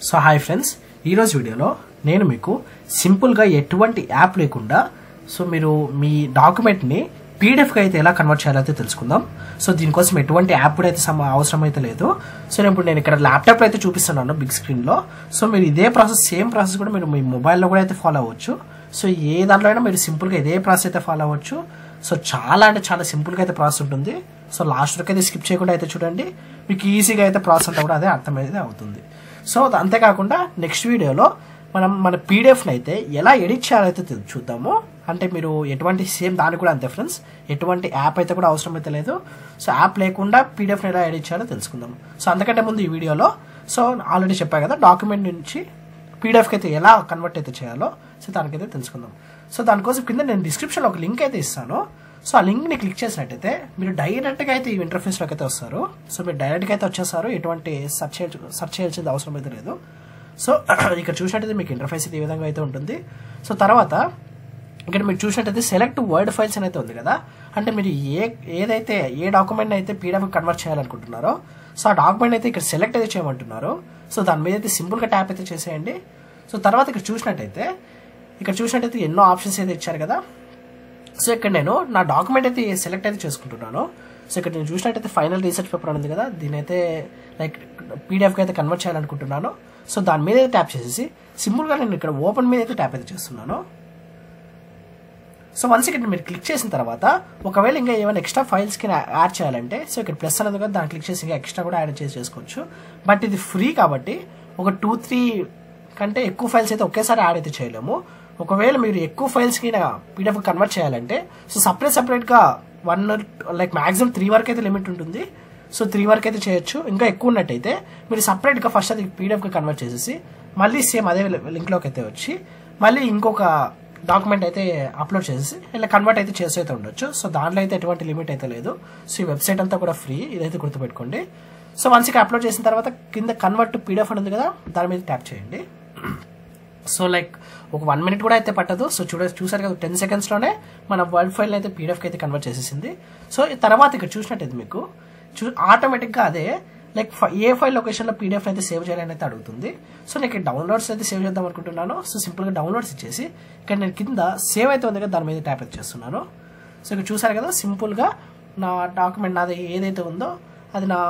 So hi friends, ఈరోజు వీడియోలో నేను మీకు సింపుల్గా ఎటువంటి యాప్ లేకుండా సో మీరు మీ డాక్యుమెంట్ని పీడిఎఫ్గా అయితే ఎలా కన్వర్ట్ చేయాలైతే తెలుసుకుందాం. సో దీనికోసం ఎటువంటి యాప్ కూడా అయితే అవసరం అయితే లేదు. సో ఇప్పుడు నేను ఇక్కడ ల్యాప్టాప్లో అయితే చూపిస్తున్నాను బిగ్ స్క్రీన్లో. సో మీరు ఇదే ప్రాసెస్ సేమ్ ప్రాసెస్ కూడా మీరు మీ మొబైల్లో కూడా అయితే ఫాలో అవ్వచ్చు. సో ఏ దాంట్లో అయినా మీరు సింపుల్గా ఇదే ప్రాసెస్ అయితే ఫాలో అవ్వచ్చు. సో చాలా అంటే చాలా సింపుల్గా అయితే ప్రాసెస్ ఉంటుంది. సో లాస్ట్ వరకు అయితే స్కిప్ చేయకుండా అయితే చూడండి, మీకు ఈజీగా అయితే ప్రాసెస్ అంతా కూడా అదే అర్థమైతే అవుతుంది. సో అంతేకాకుండా నెక్స్ట్ వీడియోలో మన పీడిఎఫ్ని అయితే ఎలా ఎడిట్ చేయాలైతే చూద్దాము. అంటే మీరు ఎటువంటి సేమ్ దానికి కూడా అంతే ఫ్రెండ్స్, ఎటువంటి యాప్ అయితే కూడా అవసరం అయితే లేదు. సో యాప్ లేకుండా పీడిఎఫ్ని ఎలా ఎడిట్ చేయాలో తెలుసుకుందాం. సో అంతకంటే ముందు ఈ వీడియోలో సో ఆల్రెడీ చెప్పాను కదా, డాక్యుమెంట్ నుంచి పీడిఎఫ్కి అయితే ఎలా కన్వర్ట్ అయితే చేయాలో సో దానికైతే తెలుసుకుందాం. సో దానికోసం కింద నేను డిస్క్రిప్షన్లో ఒక లింక్ అయితే ఇస్తాను. సో ఆ లింక్ని క్లిక్ చేసినట్టయితే మీరు డైరెక్ట్గా అయితే ఈ ఇంటర్ఫేస్లోకి అయితే వస్తారు. సో మీరు డైరెక్ట్గా అయితే వచ్చేస్తారు, ఎటువంటి సెర్చ్ చేయాల్సింది అవసరం అయితే లేదు. సో ఇక్కడ చూసినట్టయితే మీకు ఇంటర్ఫేస్ అయితే ఈ విధంగా అయితే ఉంటుంది. సో తర్వాత ఇక్కడ మీరు చూసినట్టయితే సెలెక్ట్ వర్డ్ ఫైల్స్ అని అయితే ఉంది కదా, అంటే మీరు ఏదైతే ఏ డాక్యుమెంట్ అయితే పీడిఎఫ్ కన్వర్ట్ చేయాలనుకుంటున్నారో సో ఆ డాక్యుమెంట్ అయితే ఇక్కడ సెలెక్ట్ అయితే చేయమంటున్నారు. సో దాని మీద అయితే సింపుల్గా ట్యాప్ అయితే చేసేయండి. సో తర్వాత ఇక్కడ చూసినట్టయితే ఎన్నో ఆప్షన్స్ అయితే ఇచ్చారు కదా. సో ఇక్కడ నేను నా డాక్యుమెంట్ అయితే సెలెక్ట్ అయితే చేసుకుంటున్నాను. సో ఇక్కడ నేను చూసినట్టయితే ఫైనల్ రీసెర్చ్ పేపర్ ఉంది కదా, దీని అయితే లైక్ పీడిఎఫ్కి అయితే కన్వర్ట్ చేయాలనుకుంటున్నాను. సో దాని మీద అయితే ట్యాప్ చేసేసి సింపుల్గా నేను ఇక్కడ ఓపెన్ మీద అయితే ట్యాప్ అయితే చేస్తున్నాను. సో వన్స్ ఇక్కడ మీరు క్లిక్ చేసిన తర్వాత ఒకవేళ ఇంకా ఏమైనా ఎక్స్ట్రా ఫైల్స్కి యాడ్ చేయాలంటే సో ఇక్కడ ప్లస్ అనేది కదా, దాన్ని క్లిక్ చేసి ఇంకా ఎక్స్ట్రా కూడా యాడ్ చేసుకోవచ్చు. బట్ ఇది ఫ్రీ కాబట్టి ఒక 2-3 కంటే ఎక్కువ ఫైల్స్ అయితే ఒకేసారి యాడ్ అయితే చేయలేము. ఒకవేళ మీరు ఎక్కువ ఫైల్స్కి పీడిఎఫ్ కన్వర్ట్ చేయాలంటే సో సపరేట్గా 1 లైక్ మ్యాక్సిమం 3 వరకు అయితే లిమిట్ ఉంటుంది. సో 3 వరకు అయితే చేయొచ్చు. ఇంకా ఎక్కువ ఉన్నట్టయితే మీరు సపరేట్గా ఫస్ట్ అది పీడిఎఫ్కి కన్వర్ట్ చేసేసి మళ్ళీ సేమ్ అదే లింక్లోకి అయితే వచ్చి మళ్ళీ ఇంకొక డాక్యుమెంట్ అయితే అప్లోడ్ చేసేసి ఇలా కన్వర్ట్ అయితే చేసి అయితే ఉండొచ్చు. సో దాంట్లో అయితే ఎటువంటి లిమిట్ అయితే లేదు. సో ఈ వెబ్సైట్ అంతా కూడా ఫ్రీ, ఇదైతే గుర్తుపెట్టుకోండి. సో వన్స్ ఇక అప్లోడ్ చేసిన తర్వాత కింద కన్వర్ట్ టు పీడిఎఫ్ అని ఉంది కదా, దాని మీద ట్యాప్ చేయండి. సో లైక్ ఒక 1 మినిట్ కూడా అయితే పట్టదు. సో చూసారు కదా, 10 సెకండ్స్లోనే మన వర్డ్ ఫైల్ అయితే పీడిఎఫ్కి అయితే కన్వర్ట్ చేసేసింది. సో తర్వాత ఇక్కడ చూసినట్టయితే మీకు ఆటోమేటిక్గా అదే లైక్ ఏ ఫైల్ లొకేషన్లో పీడిఎఫ్ అయితే సేవ్ చేయాలని అయితే అడుగుతుంది. సో నేను ఇక్కడ డౌన్లోడ్స్ అయితే సేవ్ చేద్దాం అనుకుంటున్నాను. సో సింపుల్గా డౌన్లోడ్స్ ఇచ్చేసి ఇక్కడ నేను కింద సేవ్ అయితే ఉంది కదా, దాని మీద ట్యాప్ అయితే చేస్తున్నాను. సో ఇక్కడ చూసారు కదా, సింపుల్గా నా డాక్యుమెంట్ నాది ఏదైతే ఉందో అది నా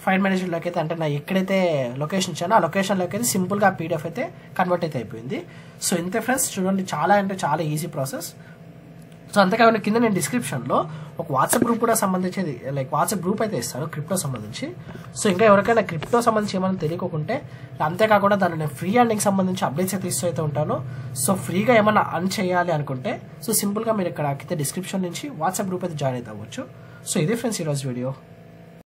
ఫైల్ మేనేజర్లోకి అయితే, అంటే నా ఎక్కడైతే లొకేషన్ ఇచ్చానో ఆ లొకేషన్లోకి అయితే సింపుల్గా ఆ పీడిఎఫ్ అయితే కన్వర్ట్ అయితే అయిపోయింది. సో ఇంతే ఫ్రెండ్స్, చూడండి చాలా అంటే చాలా ఈజీ ప్రాసెస్. సో అంతేకాకుండా కింద నేను డిస్క్రిప్షన్లో ఒక వాట్సాప్ గ్రూప్ కూడా సంబంధించేది లైక్ వాట్సాప్ గ్రూప్ అయితే ఇస్తాను క్రిప్టో సంబంధించి. సో ఇంకా ఎవరికైనా క్రిప్టో సంబంధించి ఏమైనా తెలియకుంటే, అంతేకాకుండా దాన్ని నేను ఫ్రీ ఎర్నింగ్ సంబంధించి అప్డేట్స్ అయితే ఇస్తూ అయితే ఉంటాను. సో ఫ్రీగా ఏమైనా అర్న్ చేయాలి అనుకుంటే సో సింపుల్గా మీరు ఇక్కడ కింద డిస్క్రిప్షన్ నుంచి వాట్సాప్ గ్రూప్ అయితే జాయిన్ అయితే అవ్వచ్చు. సో ఇదే ఫ్రెండ్స్ ఈరోజు వీడియో.